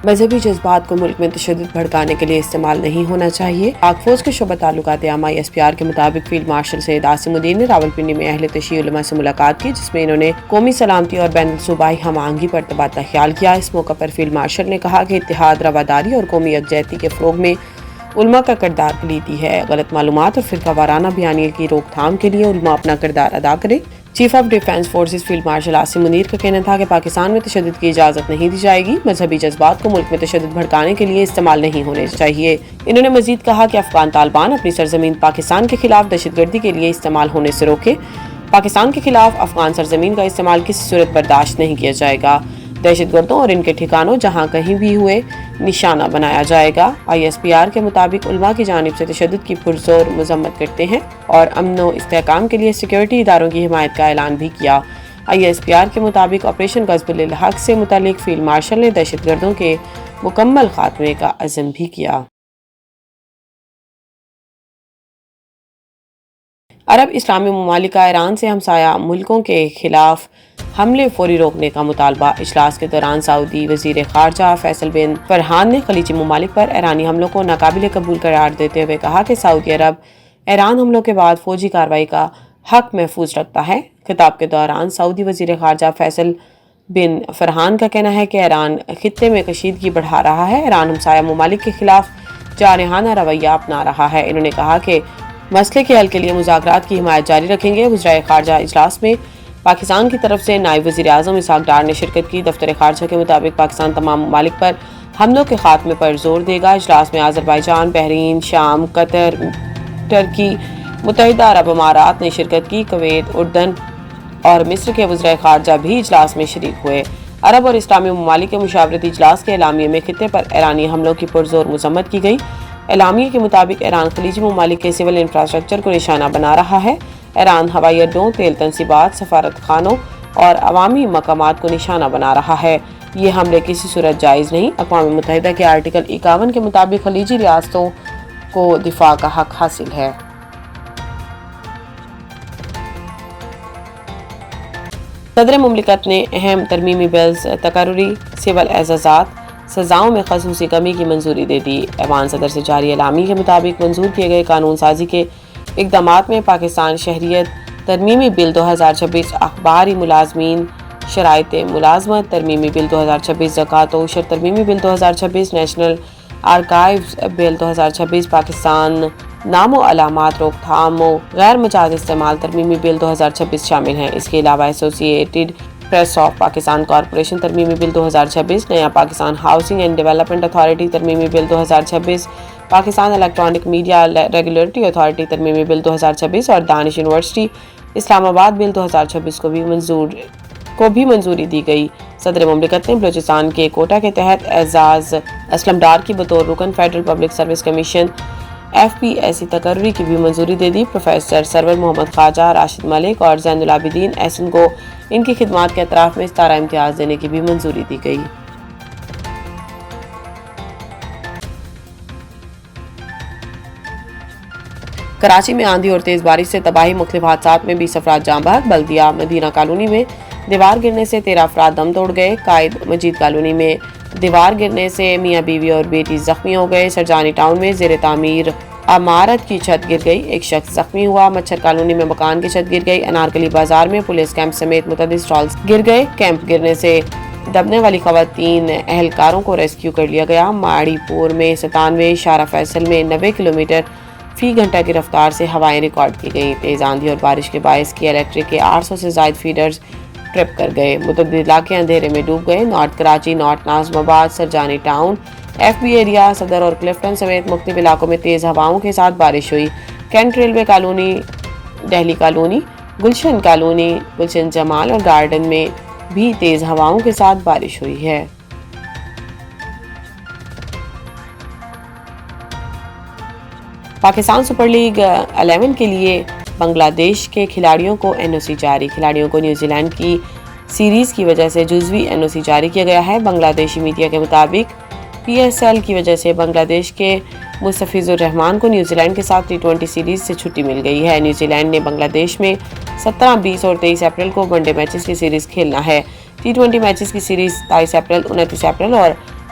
مذہبی جذبات کو ملک میں تشدد بھڑکانے کے لیے استعمال نہیں ہونا چاہیے۔ پاک فوج کے شعبہ تعلقات عامہ SPR کے مطابق فیلڈ مارشل سید عاصم الدین نے راولپنڈی میں اہل تشیع علماء سے ملاقات کی، جس میں انہوں نے قومی سلامتی اور بین الصوبائی ہم آہنگی پر تبادلہ خیال کیا۔ اس موقع پر فیلڈ مارشل نے کہا کہ اتحاد، رواداری اور قومی یکجہتی کے فروغ میں علماء کا کردار کلیدی ہے۔ غلط معلومات اور فرقہ وارانہ بیانیے کی روک تھام کے لیے علماء اپنا کردار ادا کریں۔ Chief of defence forces field marshal Asim Munir کا کہنا تھا کہ پاکستان میں تشدد کی اجازت نہیں دی جائے گی، مذہبی جذبات کو ملک میں تشدد بھڑکانے کے لیے استعمال نہیں ہونے چاہیے۔ انہوں نے مزید کہا کہ افغان طالبان اپنی سرزمین پاکستان کے خلاف دہشت گردی کے لیے استعمال ہونے سے روکے۔ پاکستان کے خلاف افغان سرزمین کا استعمال کسی صورت برداشت نہیں کیا جائے گا۔ دہشت گردوں اور ان کے ٹھکانوں جہاں کہیں بھی ہوئے نشانہ بنایا جائے گا۔ ISPR کے مطابق علماء کی جانب سے تشدد کی پرزور مذمت کرتے ہیں اور امن و استحکام کے لیے سیکیورٹی اداروں کی حمایت کا اعلان بھی کیا۔ ISPR کے مطابق آپریشن غزب الحق سے متعلق فیلڈ مارشل نے دہشت گردوں کے مکمل خاتمے کا عزم بھی کیا۔ عرب اسلامی ممالک کا ایران سے ہمسایہ ملکوں کے خلاف حملے فوری روکنے کا مطالبہ۔ اجلاس کے دوران سعودی وزیر خارجہ فیصل بن فرحان نے خلیجی ممالک پر ایرانی حملوں کو ناقابل قبول قرار دیتے ہوئے کہا کہ سعودی عرب ایران حملوں کے بعد فوجی کارروائی کا حق محفوظ رکھتا ہے۔ خطاب کے دوران سعودی وزیر خارجہ فیصل بن فرحان کا کہنا ہے کہ ایران خطے میں کشیدگی بڑھا رہا ہے۔ ایران ہمسایہ ممالک کے خلاف جارحانہ رویہ اپنا رہا ہے۔ انہوں نے کہا کہ مسئلے کے حل کے لیے مذاکرات کی حمایت جاری رکھیں گے۔ وزرائے خارجہ اجلاس میں پاکستان کی طرف سے نائب وزیر اعظم اسحاق ڈار نے شرکت کی۔ دفتر خارجہ کے مطابق پاکستان تمام ممالک پر حملوں کے خاتمے پر زور دے گا۔ اجلاس میں آذربائیجان، بحرین، شام، قطر، ترکی، متحدہ عرب امارات نے شرکت کی۔ کویت، اردن اور مصر کے وزرائے خارجہ بھی اجلاس میں شریک ہوئے۔ عرب اور اسلامی ممالک کے مشاورتی اجلاس کے اعلامیے میں خطے پر ایرانی حملوں کی پرزور مذمت کی گئی۔ اعلامیے کے مطابق ایران خلیجی ممالک کے سول انفراسٹرکچر کو نشانہ بنا رہا ہے۔ ایران ہوائی اڈوں، تیل تنصیبات، سفارت خانوں اور عوامی مقامات کو نشانہ بنا رہا ہے۔ یہ حملے کسی صورت جائز نہیں۔ اقوام متحدہ کے آرٹیکل 51 کے مطابق خلیجی ریاستوں کو دفاع کا حق حاصل ہے۔ صدر مملکت نے اہم ترمیمی بلز تقرری سول اعزازات سزاؤں میں خصوصی کمی کی منظوری دے دی۔ ایوان صدر سے جاری اعلامیے کے مطابق منظور کیے گئے قانون سازی کے اقدامات میں پاکستان شہریت ترمیمی بل 2026، اخباری ملازمین شرائط ملازمت ترمیمی بل 2026، زکوٰۃ و عشر ترمیمی بل 2026، نیشنل آرکائیوز بل 2026، پاکستان نام و علامات روک تھام و غیر مجاز استعمال ترمیمی بل 2026 شامل ہیں۔ اس کے علاوہ associated press of Pakistan corporation ترمیمی بل 2026، نیا Pakistan housing and development authority ترمیمی bill 2026، Pakistan electronic media regulatory authority ترمیمی بل 2026 اور دانش یونیورسٹی اسلام آباد بل 2026 کو بھی منظوری دی گئی۔ صدر مملکت نے بلوچستان کے کوٹہ کے تحت اعزاز اسلم ڈار کی بطور رکن federal public service commission FPSC تقرری کی بھی منظوری دے دی۔ پروفیسر سرور محمد خواجہ، راشد ملک اور زین العابدین احسن کو ان کی خدمات کے اطراف میں ستارہ امتیاز دینے کی بھی منظوری دی گئی۔ کراچی میں آندھی اور تیز بارش سے تباہی، مختلف حادثات میں 20 افراد جاں بحق۔ بلدیہ مدینہ کالونی میں دیوار گرنے سے 13 افراد دم توڑ گئے۔ قائد مجید کالونی میں دیوار گرنے سے میاں بیوی اور بیٹی زخمی ہو گئے۔ سرجانی ٹاؤن میں زیر تعمیر عمارت کی چھت گر گئی، ایک شخص زخمی ہوا۔ مچھر کالونی میں مکان کی چھت گر گئی۔ انارکلی بازار میں پولیس کیمپ سمیت متعدد سٹالز گر گئے۔ کیمپ گرنے سے دبنے والی خواتین اہلکاروں کو ریسکیو کر لیا گیا۔ ماڑی پور میں 97، شارع فیصل میں 90 کلومیٹر فی گھنٹہ کی رفتار سے ہوائیں ریکارڈ کی گئیں۔ تیز آندھی اور بارش کے باعث کی الیکٹرک کے 800 سے زائد فیڈرز ٹرپ کر گئے۔ متعدد علاقے اندھیرے میں ڈوب گئے۔ نارتھ کراچی، نارتھ ناظم آباد، سرجانی ٹاؤن، FB ایریا، صدر اور کلفٹن سمیت مختلف علاقوں میں تیز ہواؤں کے ساتھ بارش ہوئی۔ Cantt railway colony, Delhi colony, Gulshan colony, Gulshan Jamal اور گارڈن میں بھی تیز ہواؤں کے ساتھ بارش ہوئی ہے۔ پاکستان سپر لیگ 11 کے لیے بنگلہ دیش کے کھلاڑیوں کو NOC جاری۔ کھلاڑیوں کو نیوزی لینڈ کی سیریز کی وجہ سے جزوی NOC جاری کیا گیا ہے۔ بنگلہ دیشی میڈیا کے مطابق PSL کی وجہ سے بنگلہ دیش کے مستفیض الرحمان کو نیوزی لینڈ کے ساتھ T20 سیریز سے چھٹی مل گئی ہے۔ نیوزی لینڈ نے بنگلہ دیش میں 17، 20 اور 23 اپریل کو ون ڈے میچز کی سیریز کھیلنا ہے۔ T20 میچز کی سیریز 27 اپریل، 29 اپریل اور